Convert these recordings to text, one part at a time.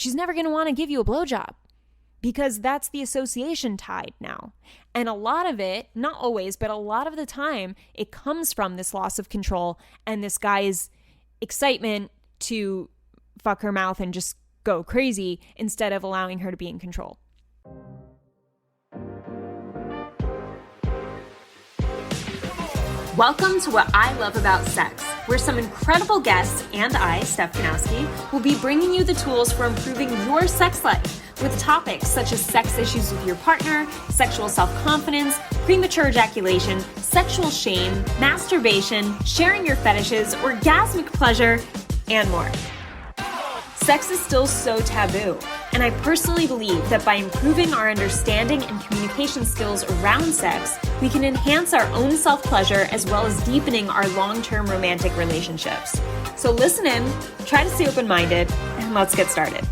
she's never going to want to give you a blowjob because that's the association tied now. And a lot of it, not always, but a lot of the time, it comes from this loss of control and this guy's excitement to fuck her mouth and just go crazy instead of allowing her to be in control. Welcome to What I Love About Sex, where some incredible guests and I, Steph Ganowski, will be bringing you the tools for improving your sex life with topics such as sex issues with your partner, sexual self-confidence, premature ejaculation, sexual shame, masturbation, sharing your fetishes, orgasmic pleasure, and more. Sex is still so taboo, and I personally believe that by improving our understanding and communication skills around sex, we can enhance our own self-pleasure as well as deepening our long-term romantic relationships. So listen in, try to stay open-minded, and let's get started.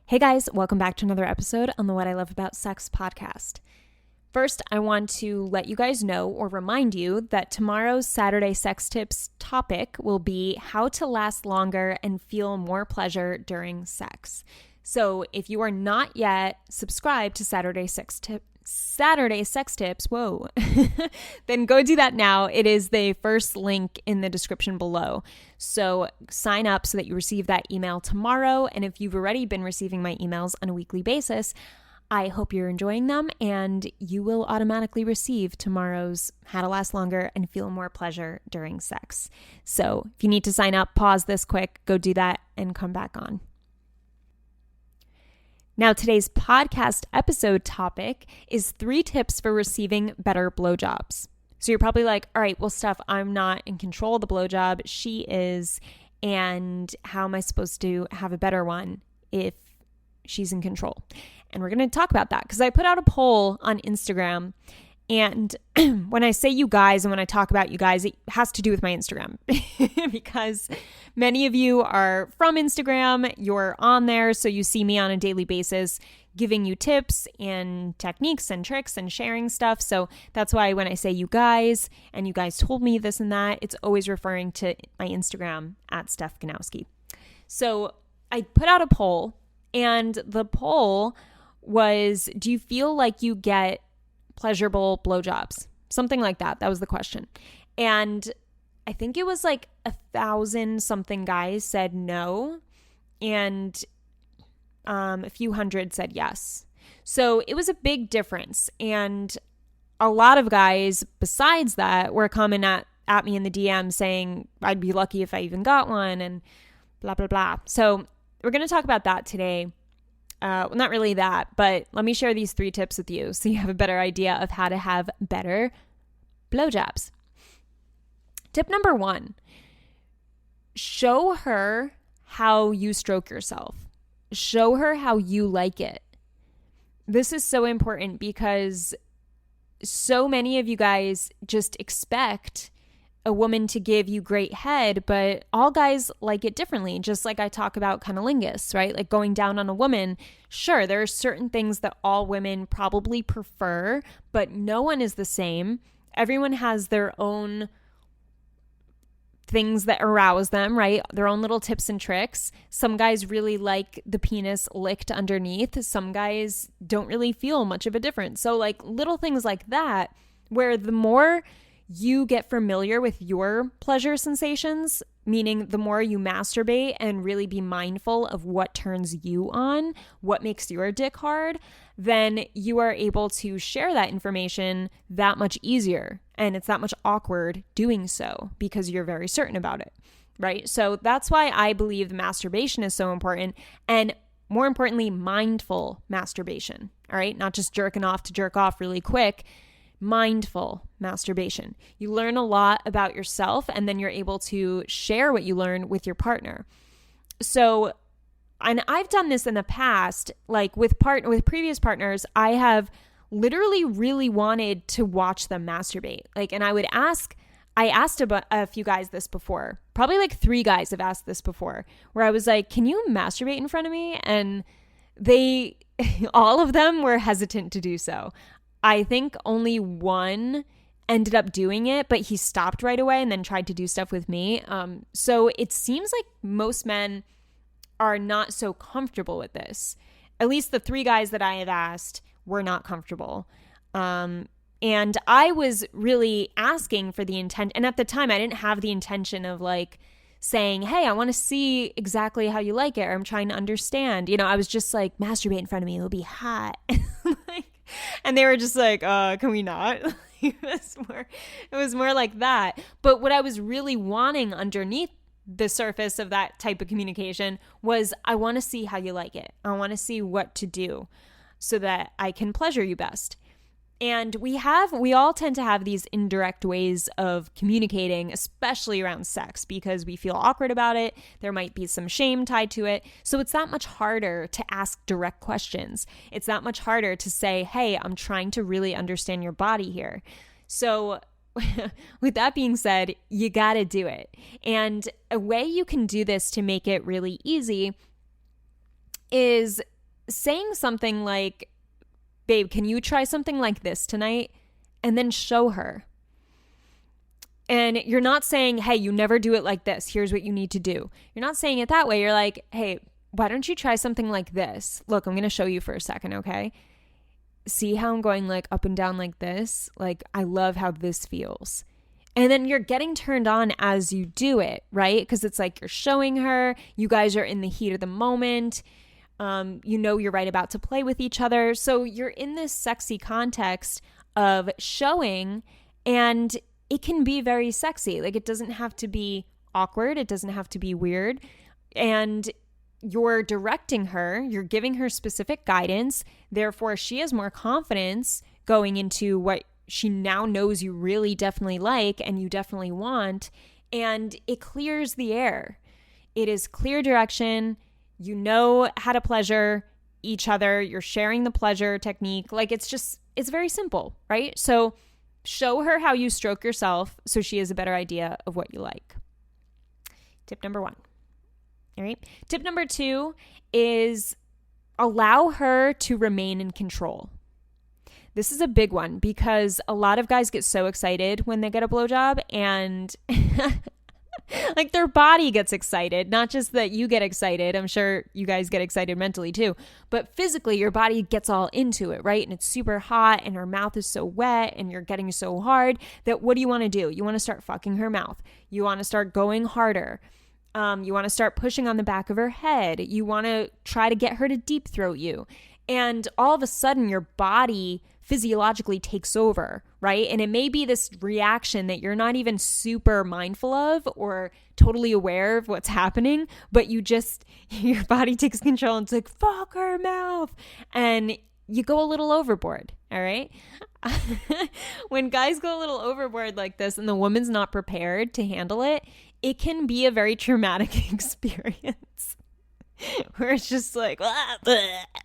Hey guys, welcome back to another episode on the What I Love About Sex podcast. First, I want to let you guys know or remind you that tomorrow's Saturday Sex Tips topic will be how to last longer and feel more pleasure during sex. So if you are not yet subscribed to Saturday Sex Tips, whoa, then go do that now. It is the first link in the description below. So sign up so that you receive that email tomorrow. And if you've already been receiving my emails on a weekly basis, I hope you're enjoying them and you will automatically receive tomorrow's How to Last Longer and Feel More Pleasure During Sex. So if you need to sign up, pause this quick, go do that and come back on. Now, today's podcast episode topic is 3 tips for receiving better blowjobs. So you're probably like, all right, well, Steph, I'm not in control of the blowjob. She is. And how am I supposed to have a better one if she's in control? And we're going to talk about that because I put out a poll on Instagram. And when I say you guys and when I talk about you guys, it has to do with my Instagram because many of you are from Instagram, you're on there, so you see me on a daily basis giving you tips and techniques and tricks and sharing stuff. So that's why when I say you guys and you guys told me this and that, it's always referring to my Instagram at Steph Ganowski. So I put out a poll and the poll was, do you feel like you get pleasurable blowjobs? Something like that. That was the question. And I think it was like 1,000 something guys said no. And a few hundred said yes. So it was a big difference. And a lot of guys besides that were coming at me in the DM saying I'd be lucky if I even got one and blah, blah, blah. So we're going to talk about that today. Well, not really that, but let me share these 3 tips with you so you have a better idea of how to have better blowjobs. Tip number 1, show her how you stroke yourself. Show her how you like it. This is so important because so many of you guys just expect a woman to give you great head, but all guys like it differently. Just like I talk about cunnilingus, right? Like going down on a woman. Sure, there are certain things that all women probably prefer, but no one is the same. Everyone has their own things that arouse them, right? Their own little tips and tricks. Some guys really like the penis licked underneath. Some guys don't really feel much of a difference. So like little things like that, where the more you get familiar with your pleasure sensations, meaning the more you masturbate and really be mindful of what turns you on, what makes your dick hard, then you are able to share that information that much easier. And it's that much awkward doing so because you're very certain about it, right? So that's why I believe masturbation is so important. And more importantly, mindful masturbation, all right? Not just jerking off to jerk off really quick. Mindful masturbation. You learn a lot about yourself and then you're able to share what you learn with your partner. So, and I've done this in the past, like with previous partners, I have literally really wanted to watch them masturbate. Like, and I asked a few guys this before, probably like 3 guys have asked this before, where I was like, can you masturbate in front of me? And all of them were hesitant to do so. I think only one ended up doing it, but he stopped right away and then tried to do stuff with me. So it seems like most men are not so comfortable with this. At least the 3 guys that I have asked were not comfortable. And I was really asking for the intent. And at the time, I didn't have the intention of like saying, hey, I want to see exactly how you like it, or I'm trying to understand. I was just like, masturbate in front of me. It'll be hot. And they were just like, can we not? It was more like that. But what I was really wanting underneath the surface of that type of communication was, I want to see how you like it. I want to see what to do so that I can pleasure you best. And we all tend to have these indirect ways of communicating, especially around sex, because we feel awkward about it. There might be some shame tied to it. So it's that much harder to ask direct questions. It's that much harder to say, hey, I'm trying to really understand your body here. So with that being said, you got to do it. And a way you can do this to make it really easy is saying something like, babe, can you try something like this tonight? And then show her. And you're not saying, hey, you never do it like this. Here's what you need to do. You're not saying it that way. You're like, hey, why don't you try something like this? Look, I'm going to show you for a second, okay? See how I'm going like up and down like this? Like, I love how this feels. And then you're getting turned on as you do it, right? Because it's like you're showing her. You guys are in the heat of the moment. You're right about to play with each other. So you're in this sexy context of showing, and it can be very sexy. Like, it doesn't have to be awkward. It doesn't have to be weird. And you're directing her, you're giving her specific guidance. Therefore, she has more confidence going into what she now knows you really definitely like and you definitely want. And it clears the air. It is clear direction. You know how to pleasure each other. You're sharing the pleasure technique. Like, it's very simple, right? So show her how you stroke yourself so she has a better idea of what you like. Tip number 1. All right. Tip number 2 is allow her to remain in control. This is a big one because a lot of guys get so excited when they get a blowjob, and like, their body gets excited. Not just that you get excited. I'm sure you guys get excited mentally too. But physically, your body gets all into it, right? And it's super hot and her mouth is so wet and you're getting so hard that what do you want to do? You want to start fucking her mouth. You want to start going harder. You want to start pushing on the back of her head. You want to try to get her to deep throat you. And all of a sudden, your body physiologically takes over, right? And it may be this reaction that you're not even super mindful of or totally aware of what's happening, but your body takes control and it's like, fuck her mouth. And you go a little overboard, all right? When guys go a little overboard like this and the woman's not prepared to handle it, it can be a very traumatic experience. Where it's just like,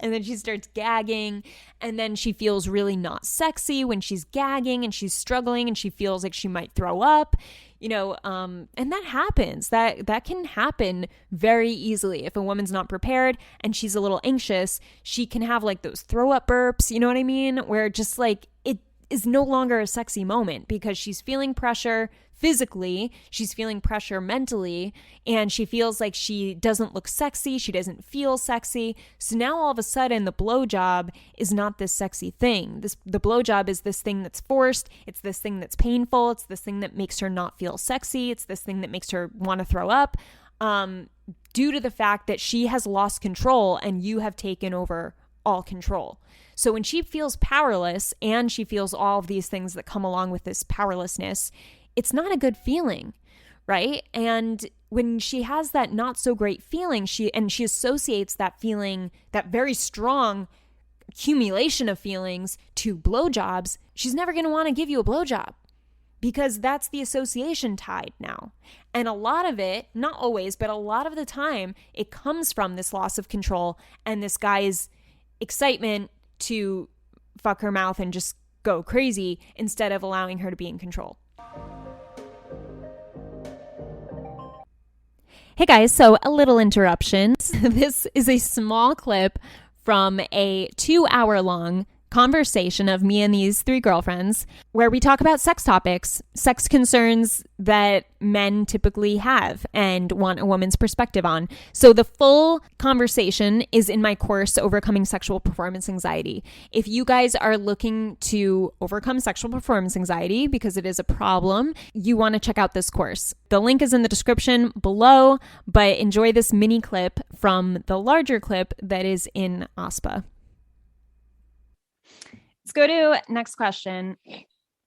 and then she starts gagging, and then she feels really not sexy when she's gagging and she's struggling and she feels like she might throw up, and that happens. That can happen very easily. If a woman's not prepared and she's a little anxious, she can have like those throw up burps, you know what I mean? Where just like it is no longer a sexy moment because she's feeling pressure physically, she's feeling pressure mentally, and she feels like she doesn't look sexy, she doesn't feel sexy. So now all of a sudden the blowjob is not this sexy thing. The blowjob is this thing that's forced, it's this thing that's painful, it's this thing that makes her not feel sexy, it's this thing that makes her want to throw up, due to the fact that she has lost control and you have taken over all control. So when she feels powerless and she feels all of these things that come along with this powerlessness, it's not a good feeling, right? And when she has that not so great feeling, she associates that feeling, that very strong accumulation of feelings, to blowjobs, she's never going to want to give you a blowjob because that's the association tied now. And a lot of it, not always, but a lot of the time, it comes from this loss of control and this guy's excitement to fuck her mouth and just go crazy instead of allowing her to be in control. Hey guys, so a little interruption. This is a small clip from a 2-hour-long conversation of me and these three girlfriends where we talk about sex topics, sex concerns that men typically have and want a woman's perspective on. So the full conversation is in my course, Overcoming Sexual Performance Anxiety. If you guys are looking to overcome sexual performance anxiety because it is a problem, you want to check out this course. The link is in the description below, but enjoy this mini clip from the larger clip that is in OSPA. Let's go to next question.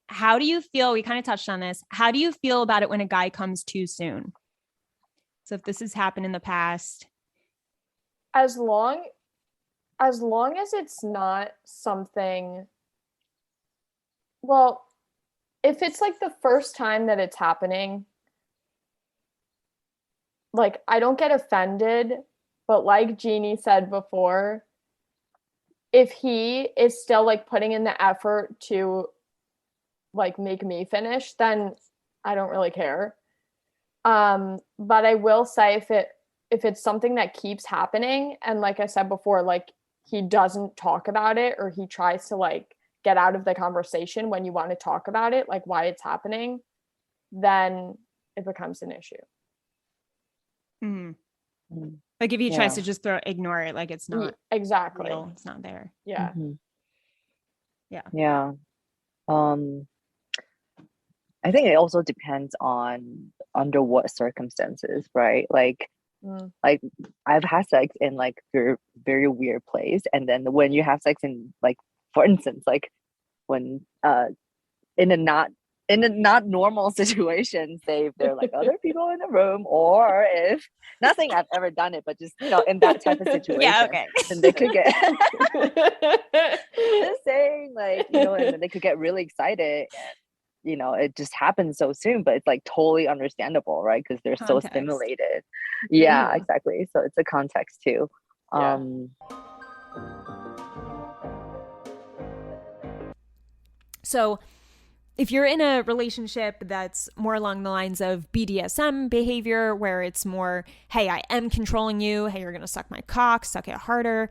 How do you feel? We kind of touched on this. How do you feel about it when a guy comes too soon? So if this has happened in the past. As long as it's not something, well, if it's like the first time that it's happening, like I don't get offended, but like Jeannie said before, if he is still like putting in the effort to like make me finish, then I don't really care. But I will say if it's something that keeps happening, and like I said before, like he doesn't talk about it, or he tries to like get out of the conversation when you want to talk about it, like why it's happening, then it becomes an issue. Mm-hmm. Like if he tries to just ignore it, like it's not exactly real, it's not there. Yeah. Mm-hmm. Yeah. I think it also depends on under what circumstances, right? Like I've had sex in like very, very weird place, and then when you have sex in like, for instance, like when in a not normal situations, they're like other people in the room, or if not saying I've ever done it, but just in that type of situation, then they could get just saying like and then they could get really excited, and it just happens so soon, but it's like totally understandable, right? Because they're so stimulated. Yeah, exactly. So it's a context too. So if you're in a relationship that's more along the lines of BDSM behavior, where it's more, hey, I am controlling you, hey, you're going to suck my cock, suck it harder,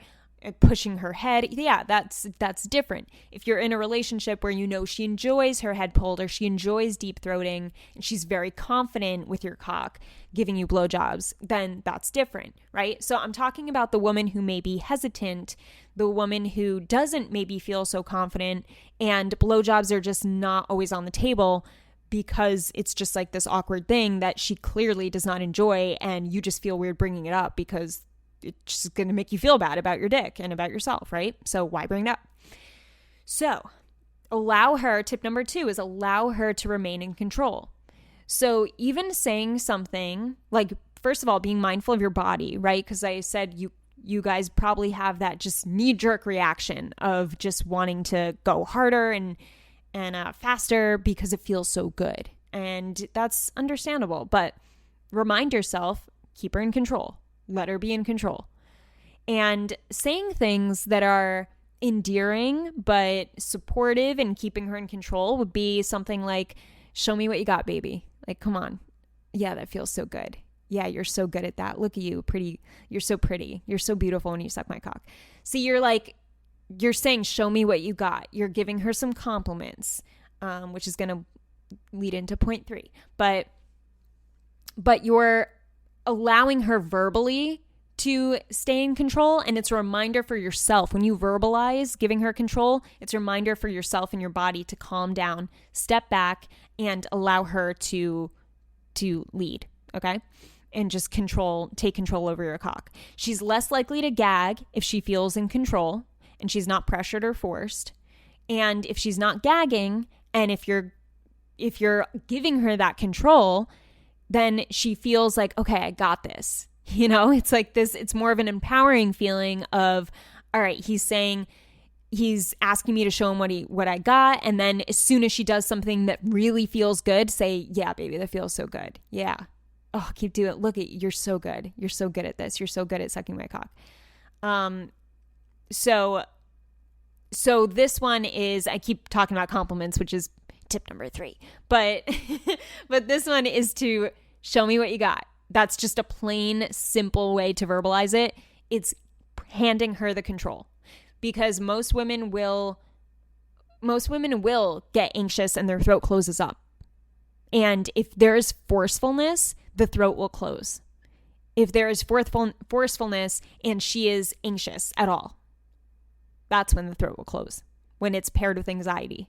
pushing her head, yeah, that's different. If you're in a relationship where she enjoys her head pulled, or she enjoys deep throating, and she's very confident with your cock giving you blowjobs, then that's different, right? So I'm talking about the woman who may be hesitant, the woman who doesn't maybe feel so confident, and blowjobs are just not always on the table because it's just like this awkward thing that she clearly does not enjoy, and you just feel weird bringing it up because it's just going to make you feel bad about your dick and about yourself, right? So why bring it up? So tip number 2 is allow her to remain in control. So even saying something like, first of all, being mindful of your body, right? Because I said you guys probably have that just knee-jerk reaction of just wanting to go harder and faster because it feels so good. And that's understandable, but remind yourself, keep her in control. Let her be in control. And saying things that are endearing but supportive and keeping her in control would be something like, show me what you got, baby. Like, come on. Yeah, that feels so good. Yeah, you're so good at that. Look at you, pretty. You're so pretty. You're so beautiful when you suck my cock. See, you're saying, show me what you got. You're giving her some compliments, which is going to lead into point 3. But you're allowing her verbally to stay in control, and it's a reminder for yourself. When you verbalize giving her control, it's a reminder for yourself and your body to calm down, step back, and allow her to lead, okay? And just take control over your cock. She's less likely to gag if she feels in control and she's not pressured or forced. And if she's not gagging, and if you're giving her that control, then she feels like, okay, I got this. It's like this, it's more of an empowering feeling of, all right, he's asking me to show him what I got. And then as soon as she does something that really feels good, say, yeah, baby, that feels so good. Yeah. Oh, keep doing it. Look, you're so good. You're so good at this. You're so good at sucking my cock. So this one is, I keep talking about compliments, which is tip number 3, but this one is to show me what you got. That's just a plain, simple way to verbalize it. It's handing her the control, because most women will most women will get anxious and their throat closes up. And if there's forcefulness, the throat will close. If there is forcefulness and she is anxious at all, that's when the throat will close, when it's paired with anxiety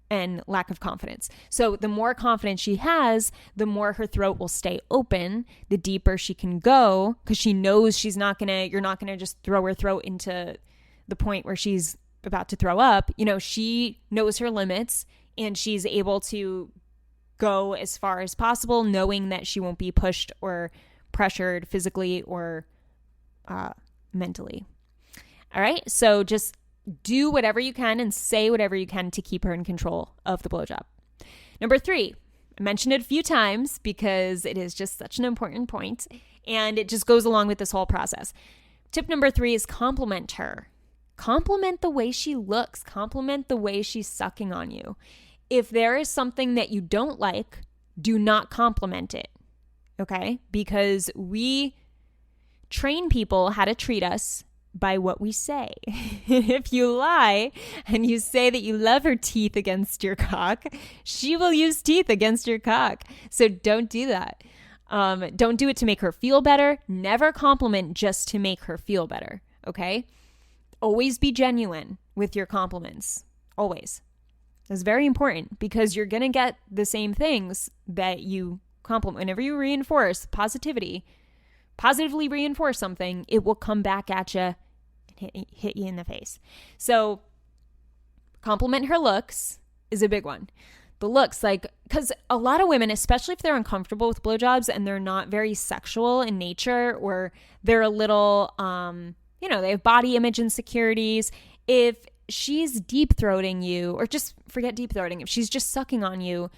and lack of confidence. So the more confidence she has, the more her throat will stay open, the deeper she can go, because she knows you're not gonna just throw her throat into the point where she's about to throw up. She knows her limits and she's able to go as far as possible, knowing that she won't be pushed or pressured physically or mentally. All right. So just do whatever you can and say whatever you can to keep her in control of the blowjob. Number 3, I mentioned it a few times because it is just such an important point and it just goes along with this whole process. Tip number 3 is compliment her. Compliment the way she looks. Compliment the way she's sucking on you. If there is something that you don't like, do not compliment it, okay? Because we train people how to treat us by what we say. If you lie and you say that you love her teeth against your cock, she will use teeth against your cock. So don't do that. Don't do it to make her feel better. Never compliment just to make her feel better, okay? Always be genuine with your compliments. Always. That's very important because you're going to get the same things that you compliment. Whenever you reinforce positively reinforce something, it will come back at you and hit you in the face. So compliment her looks is a big one. The looks, because a lot of women, especially if they're uncomfortable with blowjobs and they're not very sexual in nature, or they're a little, they have body image insecurities. If she's deep throating you, or just forget deep throating, if she's just sucking on you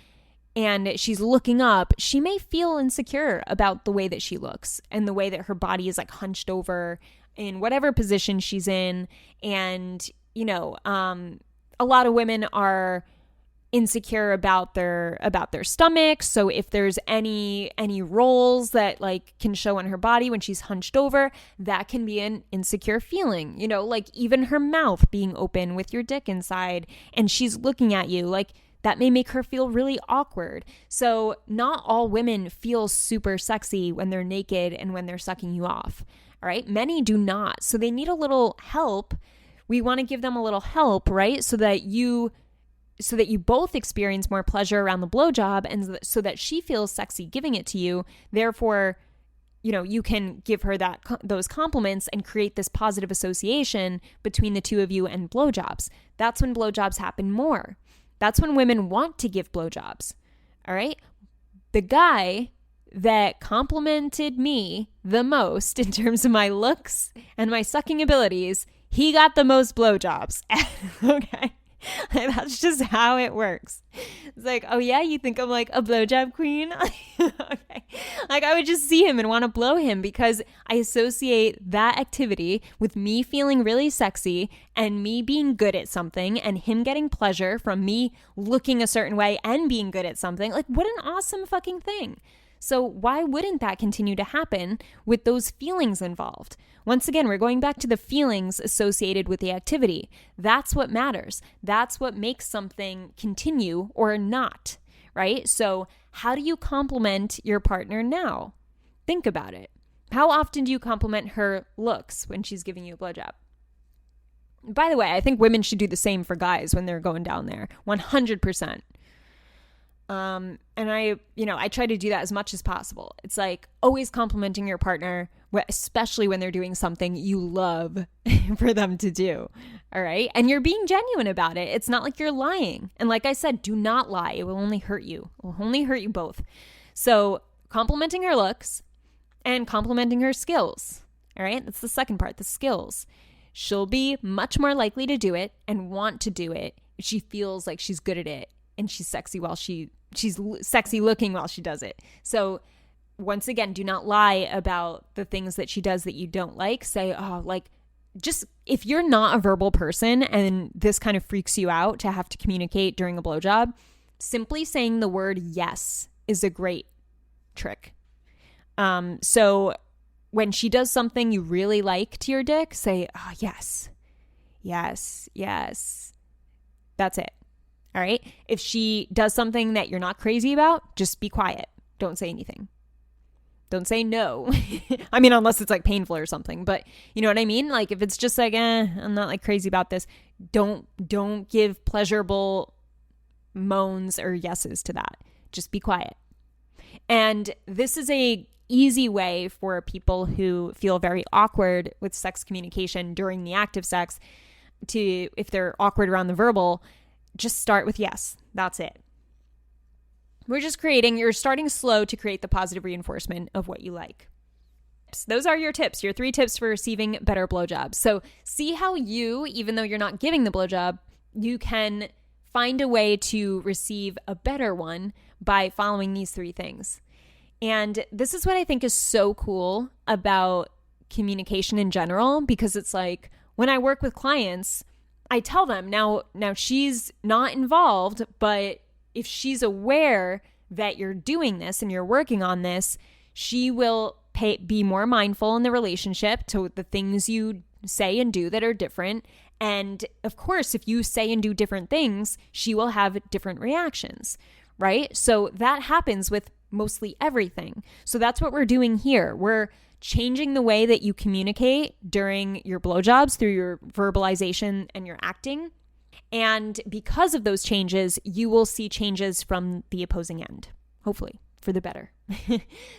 and she's looking up, she may feel insecure about the way that she looks and the way that her body is hunched over in whatever position she's in. And, a lot of women are insecure about their stomach. So if there's any rolls that can show on her body when she's hunched over, that can be an insecure feeling. Even her mouth being open with your dick inside and she's looking at you, that may make her feel really awkward. So not all women feel super sexy when they're naked and when they're sucking you off. All right. Many do not. So they need a little help. We want to give them a little help, right? So that you both experience more pleasure around the blowjob, and so that she feels sexy giving it to you. Therefore, you can give her those compliments and create this positive association between the two of you and blowjobs. That's when blowjobs happen more. That's when women want to give blowjobs. All right? The guy that complimented me the most in terms of my looks and my sucking abilities, he got the most blowjobs. Okay? That's just how it works. It's oh yeah, you think I'm a blowjob queen? Okay. I would just see him and want to blow him because I associate that activity with me feeling really sexy and me being good at something and him getting pleasure from me looking a certain way and being good at something. What an awesome fucking thing. So why wouldn't that continue to happen with those feelings involved? Once again, we're going back to the feelings associated with the activity. That's what matters. That's what makes something continue or not, right? So how do you compliment your partner now? Think about it. How often do you compliment her looks when she's giving you a blowjob? By the way, I think women should do the same for guys when they're going down there. 100%. And I try to do that as much as possible. It's always complimenting your partner, especially when they're doing something you love for them to do. All right. And you're being genuine about it. It's not like you're lying. And like I said, do not lie. It will only hurt you. It will only hurt you both. So complimenting her looks and complimenting her skills. All right. That's the second part, the skills. She'll be much more likely to do it and want to do it if she feels like she's good at it and she's sexy she's sexy looking while she does it. So once again, do not lie about the things that she does that you don't like. Say, just if you're not a verbal person and this kind of freaks you out to have to communicate during a blowjob, simply saying the word yes is a great trick. So when she does something you really like to your dick, say, oh, yes, yes, yes. That's it. All right. If she does something that you're not crazy about, just be quiet. Don't say anything. Don't say no. I mean, unless it's like painful or something, but you know what I mean? Like if it's just like, I'm not like crazy about this. Don't give pleasurable moans or yeses to that. Just be quiet. And this is a easy way for people who feel very awkward with sex communication during the act of sex to, if they're awkward around the verbal, just start with yes. That's it. You're starting slow to create the positive reinforcement of what you like. So those are your tips, your 3 tips for receiving better blowjobs. So see how you, even though you're not giving the blowjob, you can find a way to receive a better one by following these 3 things. And this is what I think is so cool about communication in general, because it's like when I work with clients, I tell them now she's not involved, but if she's aware that you're doing this and you're working on this, she will be more mindful in the relationship to the things you say and do that are different. And of course, if you say and do different things, she will have different reactions, right? So that happens with mostly everything. So that's what we're doing here. We're changing the way that you communicate during your blowjobs through your verbalization and your acting. And because of those changes, you will see changes from the opposing end, hopefully for the better.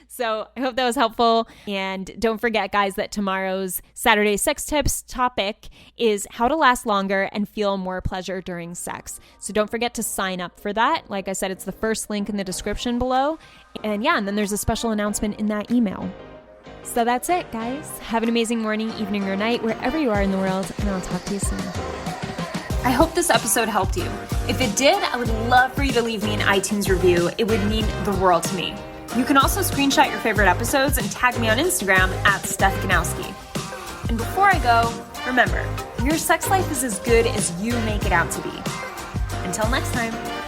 So I hope that was helpful. And don't forget, guys, that tomorrow's Saturday Sex Tips topic is how to last longer and feel more pleasure during sex. So don't forget to sign up for that. Like I said, it's the first link in the description below. And yeah, and then there's a special announcement in that email. So that's it, guys. Have an amazing morning, evening, or night, wherever you are in the world, and I'll talk to you soon. I hope this episode helped you. If it did, I would love for you to leave me an iTunes review. It would mean the world to me. You can also screenshot your favorite episodes and tag me on Instagram at Steph Ganowski. And before I go, remember, your sex life is as good as you make it out to be. Until next time.